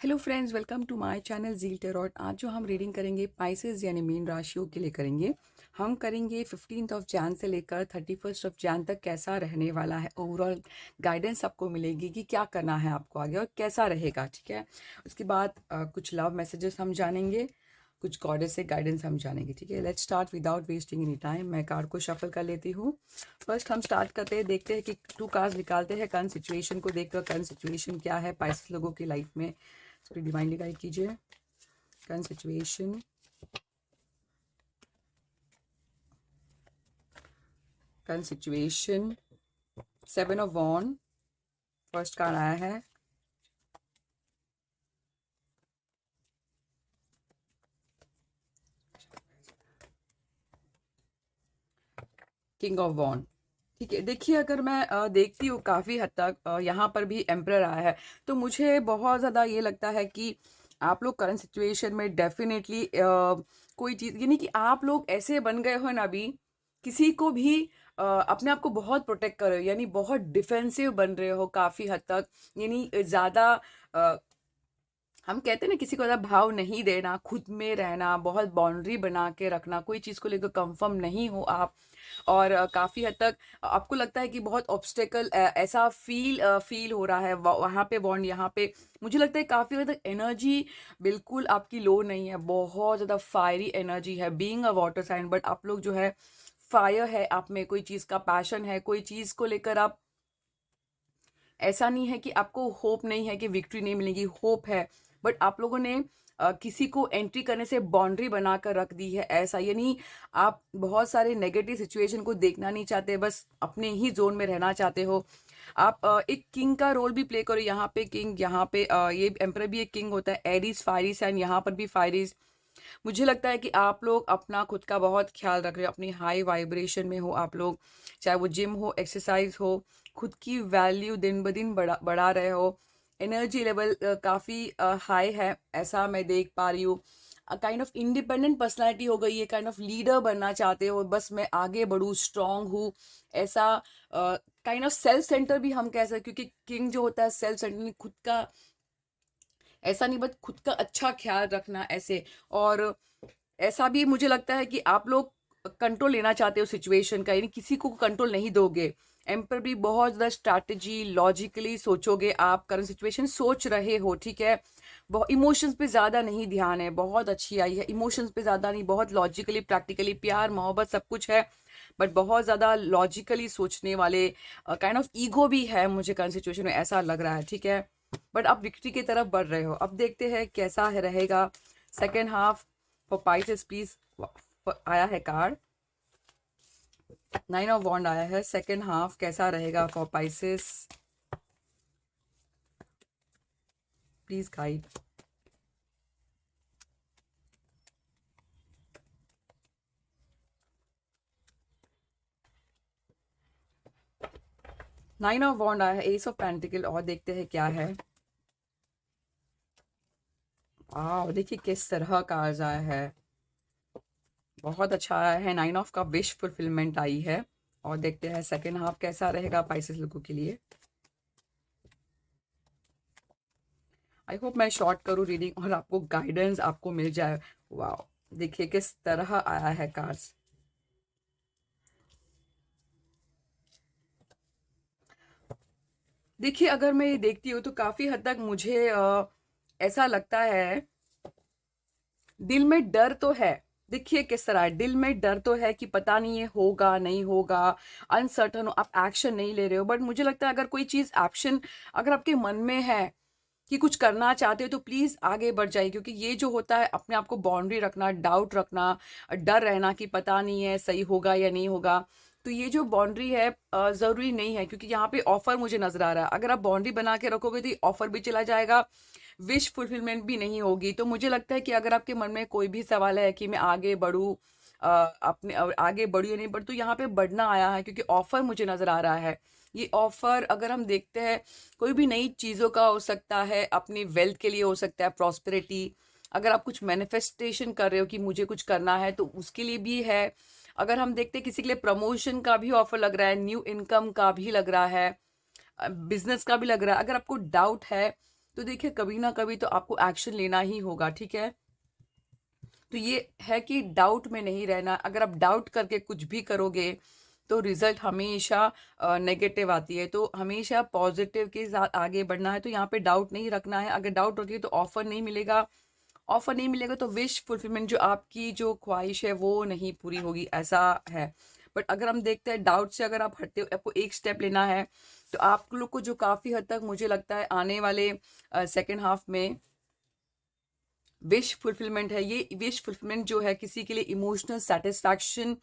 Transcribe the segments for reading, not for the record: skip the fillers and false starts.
Hello friends, welcome to my channel Zeal Tarot. आज जो हम रीडिंग करेंगे पाइसेस यानी मीन राशियों के लिए करेंगे। हम करेंगे 15 ऑफ जैन से लेकर 31 ऑफ जैन तक कैसा रहने वाला है। ओवरऑल गाइडेंस आपको मिलेगी कि क्या करना है आपको आगे और कैसा रहेगा, ठीक है। उसके बाद कुछ लव मैसेजेस हम जानेंगे, कुछ गॉडेस से गाइडेंस हम जानेंगे, ठीक है। Let's start without wasting any time. मैं कार्ड को शफल कर लेती हूँ। फर्स्ट हम स्टार्ट करते हैं, देखते हैं कि 2 कार्ड्स निकालते हैं करंट सिचुएशन को देखकर। करंट सिचुएशन क्या है पाइसेस लोगों की लाइफ में, इसको डिवाइनली गाइड कीजिए। Current situation, current situation, 7 of wand first card आया है। किंग ऑफ वॉन्ड, ठीक है। देखिए, अगर मैं देखती हूँ काफ़ी हद तक यहाँ पर भी एम्परर आया है, तो मुझे बहुत ज़्यादा ये लगता है कि आप लोग करंट सिचुएशन में डेफिनेटली कोई चीज़, यानी कि आप लोग ऐसे बन गए हो ना अभी, किसी को भी अपने आप को बहुत प्रोटेक्ट कर रहे हो, यानी बहुत डिफेंसिव बन रहे हो काफ़ी हद तक। यानी ज़्यादा हम कहते हैं ना, किसी को ज़्यादा भाव नहीं देना, खुद में रहना, बहुत बाउंड्री बना के रखना, कोई चीज़ को लेकर कंफर्म नहीं हो आप। और काफ़ी हद तक आपको लगता है कि बहुत ऑब्स्टेकल ऐसा फील हो रहा है वहाँ पे बॉन्ड, यहाँ पे मुझे लगता है काफ़ी हद तक एनर्जी बिल्कुल आपकी लो नहीं है, बहुत ज़्यादा फायरी एनर्जी है। Being a water sign, but आप लोग जो है फायर है आप में, कोई चीज़ का पैशन है, कोई चीज़ को लेकर आप, ऐसा नहीं है कि आपको होप नहीं है कि विक्ट्री नहीं मिलेगी, होप है। बट आप लोगों ने किसी को एंट्री करने से बाउंड्री बनाकर रख दी है, ऐसा यानी आप बहुत सारे नेगेटिव सिचुएशन को देखना नहीं चाहते, बस अपने ही जोन में रहना चाहते हो। आप एक किंग का रोल भी प्ले करो यहाँ पे। किंग यहाँ पे ये एम्परर भी एक किंग होता है। एरीज फायरी साइन, यहाँ पर भी फायरीज। मुझे लगता है कि आप लोग अपना खुद का बहुत ख्याल रख रहे हो, अपनी हाई वाइब्रेशन में हो आप लोग, चाहे वो जिम हो, एक्सरसाइज हो, खुद की वैल्यू दिन ब दिन बढ़ा रहे हो। एनर्जी लेवल काफ़ी हाई है, ऐसा मैं देख पा रही हूँ। काइंड ऑफ इंडिपेंडेंट पर्सनालिटी हो गई है, काइंड ऑफ लीडर बनना चाहते हो, बस मैं आगे बढ़ूँ, स्ट्रांग हूँ, ऐसा काइंड ऑफ सेल्फ सेंटर भी हम कह सकते हैं, क्योंकि किंग जो होता है सेल्फ सेंटर, खुद का ऐसा नहीं, बट खुद का अच्छा ख्याल रखना ऐसे। और ऐसा भी मुझे लगता है कि आप लोग कंट्रोल लेना चाहते हो सिचुएशन का, यानी किसी को कंट्रोल नहीं दोगे। एम्पर भी बहुत ज़्यादा स्ट्रैटेजी लॉजिकली सोचोगे, आप करंट सिचुएशन सोच रहे हो, ठीक है। बहुत इमोशंस पे ज़्यादा नहीं ध्यान है, बहुत अच्छी आई है। इमोशंस पे ज़्यादा नहीं, बहुत लॉजिकली प्रैक्टिकली, प्यार मोहब्बत सब कुछ है, बट बहुत ज़्यादा लॉजिकली सोचने वाले, काइंड ऑफ ईगो भी है मुझे करंट सिचुएशन में, ऐसा लग रहा है, ठीक है। बट आप विक्ट्री की तरफ बढ़ रहे हो। अब देखते हैं कैसा है रहेगा second half for Pisces, please. आया है कार्ड 9 ऑफ वॉन्ड आया है। सेकेंड हाफ कैसा रहेगा for Pisces, please guide. 9 of wand आया है, एस ऑफ पेंटिकल, और देखते हैं क्या है। वाह, देखिए किस तरह कार्ड आया है, बहुत अच्छा आया है। 9 ऑफ का विश फुलफिलमेंट आई है। और देखते हैं सेकेंड हाफ कैसा रहेगा पाइसेस लोगों के लिए। आई होप मैं शॉर्ट करूँ रीडिंग और आपको गाइडेंस आपको मिल जाए। वाह, देखिए किस तरह आया है कार्ड्स। देखिए, अगर मैं ये देखती हूँ तो काफी हद तक मुझे ऐसा लगता है, दिल में डर तो है। देखिए किस तरह है, दिल में डर तो है कि पता नहीं ये होगा नहीं होगा, अनसर्टन हो, आप एक्शन नहीं ले रहे हो। बट मुझे लगता है अगर कोई चीज एक्शन अगर आपके मन में है कि कुछ करना चाहते हो, तो प्लीज आगे बढ़ जाइए। क्योंकि ये जो होता है, अपने आप को बाउंड्री रखना, डाउट रखना, डर रहना कि पता नहीं है सही होगा या नहीं होगा, तो ये जो बाउंड्री है जरूरी नहीं है। क्योंकि यहाँ पे ऑफर मुझे नजर आ रहा है, अगर आप बाउंड्री बना के रखोगे तो ये ऑफर भी चला जाएगा, विश फुलफिलमेंट भी नहीं होगी। तो मुझे लगता है कि अगर आपके मन में कोई भी सवाल है कि मैं आगे बढ़ूँ, अपने आगे बढ़ू या नहीं बढ़ू, तो यहाँ पे बढ़ना आया है, क्योंकि ऑफर मुझे नजर आ रहा है। ये ऑफर अगर हम देखते हैं, कोई भी नई चीज़ों का हो सकता है, अपनी वेल्थ के लिए हो सकता है, प्रॉस्पेरिटी। अगर आप कुछ मैनिफेस्टेशन कर रहे हो कि मुझे कुछ करना है, तो उसके लिए भी है। अगर हम देखते हैं किसी के लिए प्रमोशन का भी ऑफर लग रहा है, न्यू इनकम का भी लग रहा है, बिजनेस का भी लग रहा है। अगर आपको डाउट है तो देखिए कभी ना कभी तो आपको एक्शन लेना ही होगा, ठीक है। तो ये है कि डाउट में नहीं रहना। अगर आप डाउट करके कुछ भी करोगे तो रिजल्ट हमेशा नेगेटिव आती है। तो हमेशा पॉजिटिव के साथ आगे बढ़ना है। तो यहाँ पे डाउट नहीं रखना है। अगर डाउट रखिए तो ऑफर नहीं मिलेगा। ऑफर नहीं मिलेगा तो विश फुलफिलमेंट, जो आपकी जो ख्वाहिश है वो नहीं पूरी होगी, ऐसा है। बट अगर हम देखते हैं डाउट से अगर आप हटते हो, आपको एक स्टेप लेना है, तो आप लोग को जो काफ़ी हद तक मुझे लगता है आने वाले सेकेंड हाफ में विश फुलफिलमेंट है। ये विश फुलफिलमेंट जो है किसी के लिए इमोशनल सेटिस्फैक्शन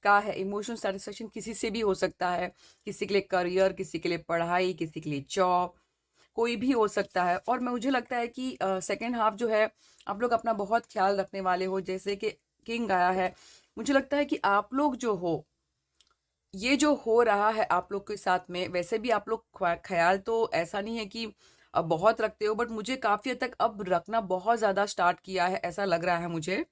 का है। इमोशनल सेटिस्फैक्शन किसी से भी हो सकता है, किसी के लिए करियर, किसी के लिए पढ़ाई, किसी के लिए जॉब, कोई भी हो सकता है। और मैं मुझे लगता है कि सेकेंड हाफ जो है आप लोग अपना बहुत ख्याल रखने वाले हो। जैसे कि किंग आया है, मुझे लगता है कि आप लोग जो हो, ये जो हो रहा है आप लोग के साथ में, वैसे भी आप लोग ख्याल तो ऐसा नहीं है कि बहुत रखते हो, बट मुझे काफी हद तक अब रखना बहुत ज्यादा स्टार्ट किया है, ऐसा लग रहा है मुझे।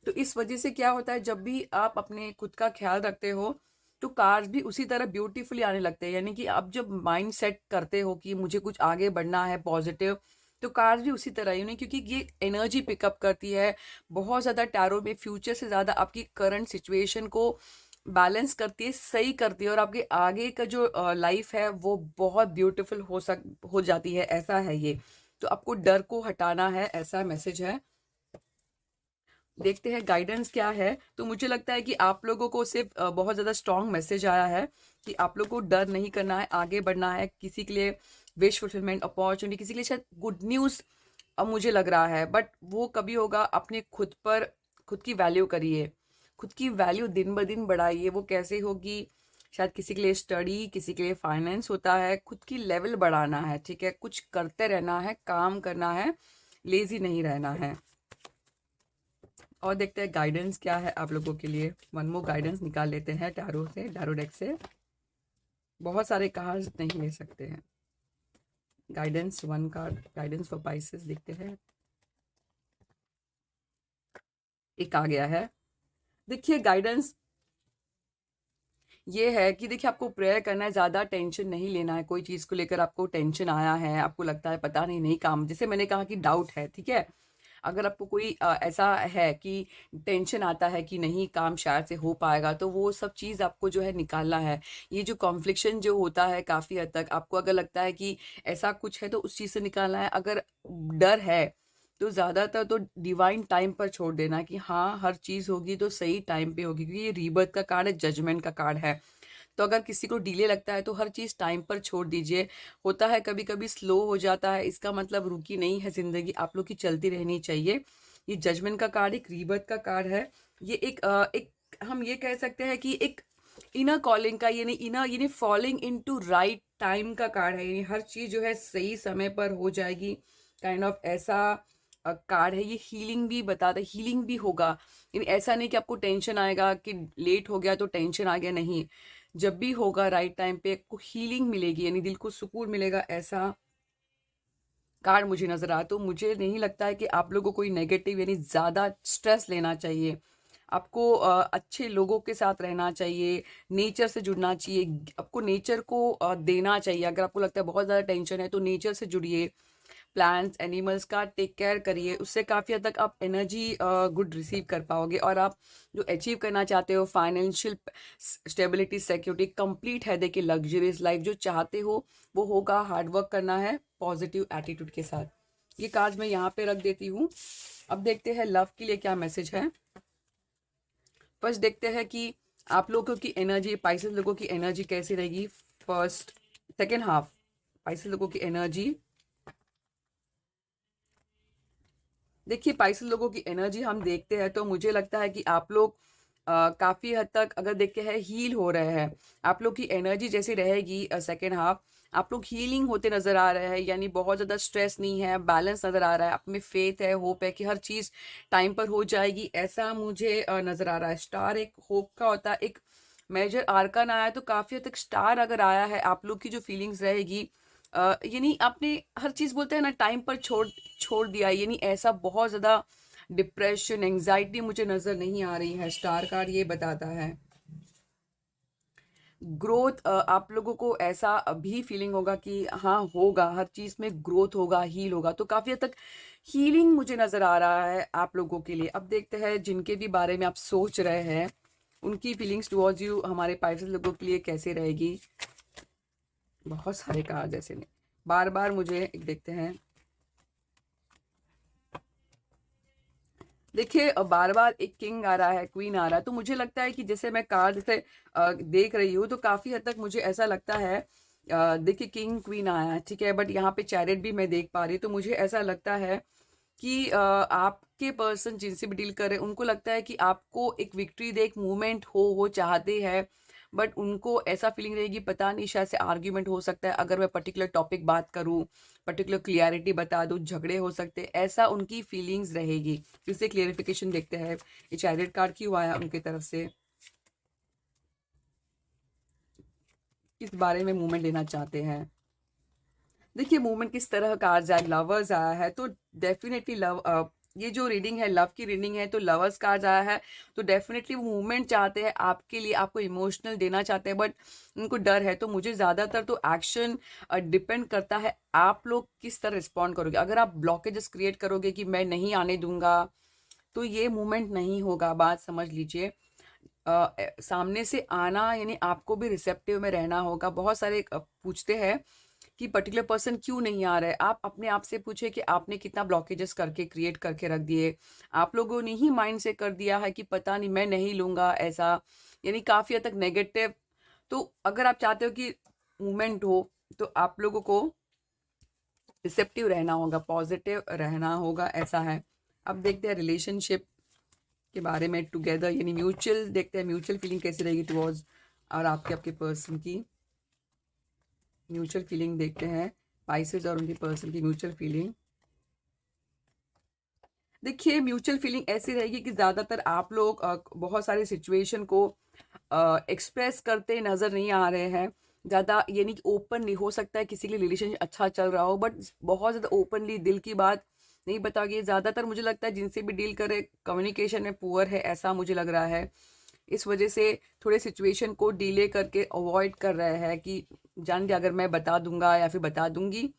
तो इस वजह से क्या होता है, जब भी आप अपने खुद का ख्याल रखते हो तो कार्स भी उसी तरह ब्यूटीफुली आने लगते हैं। यानी कि आप जब माइंड सेट करते हो कि मुझे कुछ आगे बढ़ना है पॉजिटिव, तो कार्स भी उसी तरह ही नहीं, क्योंकि ये एनर्जी पिकअप करती है बहुत ज़्यादा। टैरो में फ्यूचर से ज़्यादा आपकी करंट सिचुएशन को बैलेंस करती है, सही करती है, और आपके आगे का जो लाइफ है वो बहुत ब्यूटीफुल हो जाती है, ऐसा है ये। तो आपको डर को हटाना है, ऐसा मैसेज है। देखते हैं गाइडेंस क्या है। तो मुझे लगता है कि आप लोगों को सिर्फ बहुत ज़्यादा स्ट्रॉन्ग मैसेज आया है कि आप लोगों को डर नहीं करना है, आगे बढ़ना है। किसी के लिए विश फुलफिलमेंट अपॉर्चुनिटी, किसी के लिए शायद गुड न्यूज़ अब मुझे लग रहा है, बट वो कभी होगा। अपने खुद पर, खुद की वैल्यू करिए, खुद की वैल्यू दिन ब दिन बढ़ाइए। वो कैसे होगी, शायद किसी के लिए स्टडी, किसी के लिए फाइनेंस होता है। खुद की लेवल बढ़ाना है, ठीक है, कुछ करते रहना है, काम करना है, लेजी नहीं रहना है। और देखते हैं गाइडेंस क्या है आप लोगों के लिए। वन मोर गाइडेंस निकाल लेते हैं टैरो से, टैरो डेक से। बहुत सारे कार्ड्स नहीं ले सकते हैं। Guidance, one card guidance for Pisces देखते हैं। एक आ गया है। देखिए गाइडेंस ये है कि देखिए आपको प्रेयर करना है, ज़्यादा टेंशन नहीं लेना है। कोई चीज़ को लेकर आपको टेंशन आया है, आपको लगता है पता नहीं काम, जैसे मैंने कहा कि डाउट है, ठीक है। अगर आपको कोई ऐसा है कि टेंशन आता है कि नहीं काम शायद से हो पाएगा, तो वो सब चीज़ आपको जो है निकालना है। ये जो कॉन्फ्लिक्शन जो होता है काफ़ी हद तक, आपको अगर लगता है कि ऐसा कुछ है तो उस चीज़ से निकालना है। अगर डर है तो ज़्यादातर तो डिवाइन टाइम पर छोड़ देना कि हाँ हर चीज़ होगी तो सही टाइम पे होगी, क्योंकि ये रीबर्थ का कार्ड है, जजमेंट का कार्ड है। तो अगर किसी को डिले लगता है तो हर चीज़ टाइम पर छोड़ दीजिए। होता है कभी कभी स्लो हो जाता है, इसका मतलब रुकी नहीं है ज़िंदगी, आप लोग की चलती रहनी चाहिए। ये जजमेंट का कार्ड एक रीबर्थ का कार्ड है। ये एक हम ये कह सकते हैं कि एक इनर कॉलिंग का, यानी इनर, यानी फॉलिंग इनटू राइट टाइम का कार्ड है। यानी हर चीज़ जो है सही समय पर हो जाएगी, काइंड ऑफ ऐसा कार्ड है। ये हीलिंग भी बताता है, हीलिंग भी होगा। यानी ऐसा नहीं कि आपको टेंशन आएगा कि लेट हो गया तो टेंशन आ गया, नहीं। जब भी होगा राइट टाइम पे आपको हीलिंग मिलेगी, यानी दिल को सुकून मिलेगा, ऐसा कार्ड मुझे नजर आया। तो मुझे नहीं लगता है कि आप लोगों को कोई नेगेटिव यानी ज़्यादा स्ट्रेस लेना चाहिए। आपको अच्छे लोगों के साथ रहना चाहिए, नेचर से जुड़ना चाहिए, आपको नेचर को देना चाहिए। अगर आपको लगता है बहुत ज़्यादा टेंशन है तो नेचर से जुड़िए, प्लांट्स एनिमल्स का टेक केयर करिए। उससे काफ़ी हद तक आप एनर्जी गुड रिसीव कर पाओगे। और आप जो अचीव करना चाहते हो, फाइनेंशियल स्टेबिलिटी, सिक्योरिटी कंप्लीट है, देखिए लग्जरियस लाइफ जो चाहते हो वो होगा। हार्ड वर्क करना है पॉजिटिव एटीट्यूड के साथ। ये कार्ड मैं यहाँ पे रख देती हूँ। अब देखते हैं लव के लिए क्या मैसेज है। फर्स्ट देखते हैं कि आप लोगों की एनर्जी, पाइसेस लोगों की एनर्जी कैसी रहेगी फर्स्ट सेकेंड हाफ। पाइसेस लोगों की एनर्जी, देखिए पाइसेस लोगों की एनर्जी हम देखते हैं तो मुझे लगता है कि आप लोग काफी हद तक अगर देखते हैं हील हो रहे हैं। आप लोग की एनर्जी जैसी रहेगी सेकेंड हाफ, आप लोग हीलिंग होते नजर आ रहे हैं। यानी बहुत ज्यादा स्ट्रेस नहीं है, बैलेंस नजर आ रहा है, आप में फेथ है, होप है कि हर चीज टाइम पर हो जाएगी, ऐसा मुझे नजर आ रहा है। स्टार एक होप का होता है, एक मेजर आर्कन आया है, तो काफी हद तक स्टार अगर आया है, आप लोग की जो फीलिंग्स रहेगी यानी आपने हर चीज बोलते हैं ना टाइम पर छोड़ छोड़ दिया, यानी ऐसा बहुत ज्यादा डिप्रेशन, एंजाइटी मुझे नजर नहीं आ रही है। स्टार कार्ड ये बताता है। ग्रोथ आप लोगों को ऐसा भी फीलिंग होगा कि हाँ होगा, हर चीज़ में ग्रोथ होगा, हील होगा, तो काफ़ी हद तक हीलिंग मुझे नज़र आ रहा है आप लोगों के लिए। अब देखते हैं जिनके भी बारे में आप सोच रहे हैं उनकी फीलिंग्स टुवर्ड्स यू हमारे पाइसेस लोगों के लिए कैसे रहेगी। बहुत सारे कार्ड ऐसे ने बार बार मुझे एक देखते हैं। देखिए बार बार एक किंग आ रहा है, क्वीन आ रहा है, तो मुझे लगता है कि जैसे मैं कार्ड से देख रही हूँ तो काफी हद तक मुझे ऐसा लगता है। देखिए किंग क्वीन आया है, ठीक है, बट यहाँ पे चैरियट भी मैं देख पा रही हूँ, तो मुझे ऐसा लगता है कि आपके पर्सन जिनसे भी डील कर रहे हैं उनको लगता है कि आपको एक विक्ट्री दे, एक मूवमेंट हो, वो चाहते हैं, बट उनको ऐसा फीलिंग रहेगी पता नहीं, शायद से आर्ग्यूमेंट हो सकता है, अगर मैं पर्टिकुलर टॉपिक बात करूं, पर्टिकुलर क्लियरिटी बता दूं, झगड़े हो सकते हैं, ऐसा उनकी फीलिंग्स रहेगी। जिससे क्लियरिफिकेशन देखते हैं ये चैरियट कार्ड क्यों आया उनकी तरफ से, किस बारे में मूवमेंट लेना चाहते हैं। देखिए मूवमेंट किस तरह का कार्ड आया, लवर्स आया है, तो डेफिनेटली लव, ये जो रीडिंग है लव की रीडिंग है, तो लवर्स कार्ड आया है, तो डेफिनेटली वो मूवमेंट चाहते हैं आपके लिए, आपको इमोशनल देना चाहते हैं, बट उनको डर है। तो मुझे ज़्यादातर तो एक्शन डिपेंड करता है आप लोग किस तरह रिस्पॉन्ड करोगे। अगर आप ब्लॉकेजेस क्रिएट करोगे कि मैं नहीं आने दूंगा, तो ये मूवमेंट नहीं होगा, बात समझ लीजिए। सामने से आना यानी आपको भी रिसेप्टिव में रहना होगा। बहुत सारे पूछते हैं कि पर्टिकुलर पर्सन क्यों नहीं आ रहा है, आप अपने आप से पूछे कि आपने कितना ब्लॉकेजेस करके क्रिएट करके रख दिए। आप लोगों ने ही माइंड से कर दिया है कि पता नहीं मैं नहीं लूंगा ऐसा, यानी काफी हद तक नेगेटिव। तो अगर आप चाहते हो कि मूवमेंट हो तो आप लोगों को रिसेप्टिव रहना होगा, पॉजिटिव रहना होगा, ऐसा है। अब देखते हैं रिलेशनशिप के बारे में, टुगेदर यानी म्यूचुअल, देखते हैं म्यूचुअल फीलिंग कैसी रहेगी टुवर्ड्स और आपके आपके पर्सन की म्यूचुअल फीलिंग देखते हैं। पाइसेस और उनके पर्सन की म्यूचुअल फीलिंग। देखिए म्यूचुअल फीलिंग ऐसी रहेगी कि ज़्यादातर आप लोग बहुत सारी सिचुएशन को एक्सप्रेस करते नज़र नहीं आ रहे हैं ज़्यादा, यानी कि ओपन नहीं हो सकता है किसी के लिए रिलेशन अच्छा चल रहा हो, बट बहुत ज़्यादा ओपनली दिल की बात नहीं बताओगे। ज़्यादातर मुझे लगता है जिनसे भी डील करे कम्युनिकेशन में पुअर है, ऐसा मुझे लग रहा है। इस वजह से थोड़े सिचुएशन को डिले करके अवॉइड कर रहे हैं कि जान के अगर मैं बता दूंगा या फिर बता दूंगी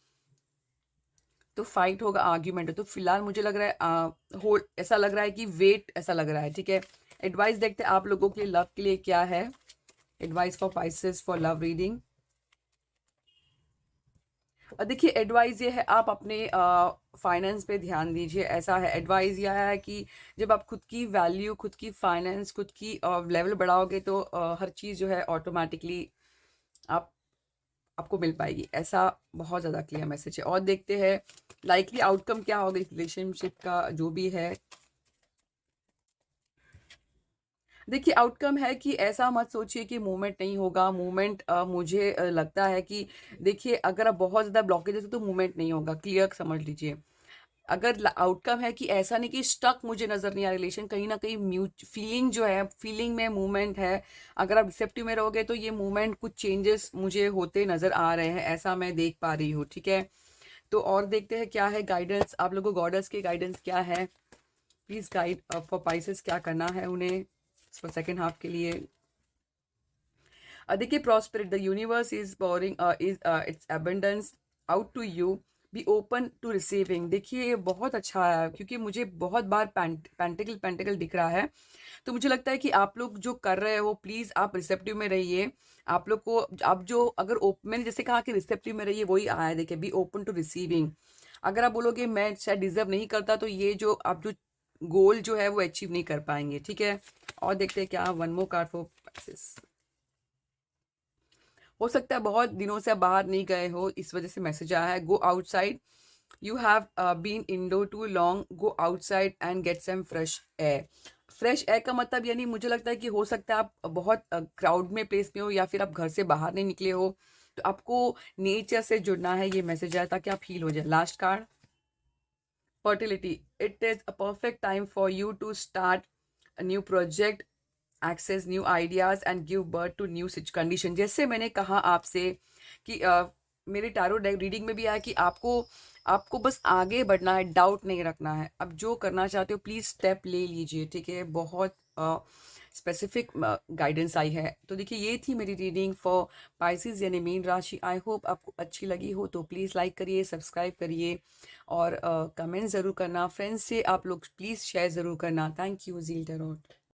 तो फाइट होगा, आर्ग्यूमेंट है। तो फिलहाल मुझे लग रहा है होल्ड, ऐसा लग रहा है कि वेट, ऐसा लग रहा है, ठीक है। एडवाइस देखते हैं आप लोगों के लिए लव के लिए क्या है। Advice for Pisces for love reading. देखिए एडवाइस ये है आप अपने फाइनेंस पे ध्यान दीजिए, ऐसा है। एडवाइस यह है कि जब आप खुद की वैल्यू, खुद की फाइनेंस, खुद की लेवल बढ़ाओगे तो हर चीज़ जो है ऑटोमेटिकली आप आपको मिल पाएगी, ऐसा बहुत ज़्यादा क्लियर मैसेज है। और देखते हैं लाइकली आउटकम क्या होगा इस रिलेशनशिप का जो भी है। देखिए आउटकम है कि ऐसा मत सोचिए कि मूवमेंट नहीं होगा। मूवमेंट मुझे लगता है कि देखिए अगर आप बहुत ज़्यादा ब्लॉकेज है तो मूवमेंट नहीं होगा, क्लियर समझ लीजिए। अगर आउटकम है कि ऐसा नहीं कि स्टक मुझे नज़र नहीं आ रिलेशन, कहीं ना कहीं म्यूच फीलिंग जो है, फीलिंग में मूवमेंट है। अगर आप रिसेप्टिव में रहोगे तो ये मूवमेंट कुछ चेंजेस मुझे होते नज़र आ रहे हैं, ऐसा मैं देख पा रही हूँ, ठीक है। तो और देखते हैं क्या है गाइडेंस, आप लोगों को गॉडेस की गाइडेंस क्या है। प्लीज गाइड फॉर पाइसेस, क्या करना है उन्हें फॉर सेकेंड हाफ के लिए। देखिए prosperity, the universe is pouring is its abundance out to you, be open to receiving. देखिए ये बहुत अच्छा है क्योंकि मुझे बहुत बार पेंटिकल पेंटिकल दिख रहा है, तो मुझे लगता है कि आप लोग जो कर रहे हो प्लीज आप रिसेप्टिव में रहिए। आप लोग को आप जो अगर मैंने जैसे कहा कि रिसेप्टिव में रहिए, वही आया है, देखिए बी ओपन टू रिसीविंग। अगर आप बोलोगे मैं शायद डिजर्व नहीं करता, तो ये जो आप जो गोल जो है वो अचीव नहीं कर पाएंगे, ठीक है। और देखते हैं क्या वन मोर कार्ड फॉर पैसेस। हो सकता है बहुत दिनों से आप बाहर नहीं गए हो, इस वजह से मैसेज आया है। Go outside, you have been indoor too long, go outside and get some fresh air. Fresh air का मतलब यानी मुझे लगता है कि हो सकता है आप बहुत क्राउड में प्लेस में हो या फिर आप घर से बाहर नहीं निकले हो, तो आपको नेचर से जुड़ना है, ये मैसेज आया ताकि आप हील हो जाए। Last card fertility, it is a perfect time for you to start a new project, access new ideas and give birth to new condition। जैसे मैंने कहा आपसे कि मेरे टैरो रीडिंग में भी आया कि आपको आपको बस आगे बढ़ना है, डाउट नहीं रखना है। अब जो करना चाहते हो प्लीज स्टेप ले लीजिए, ठीक है। बहुत स्पेसिफिक गाइडेंस आई है। तो देखिए ये थी मेरी रीडिंग फॉर पाइसेस यानी मीन राशि। आई होप आपको अच्छी लगी हो, तो प्लीज़ लाइक करिए, सब्सक्राइब करिए और कमेंट ज़रूर करना। फ्रेंड्स से आप लोग प्लीज़ शेयर ज़रूर करना। Thank you, zeal tarot.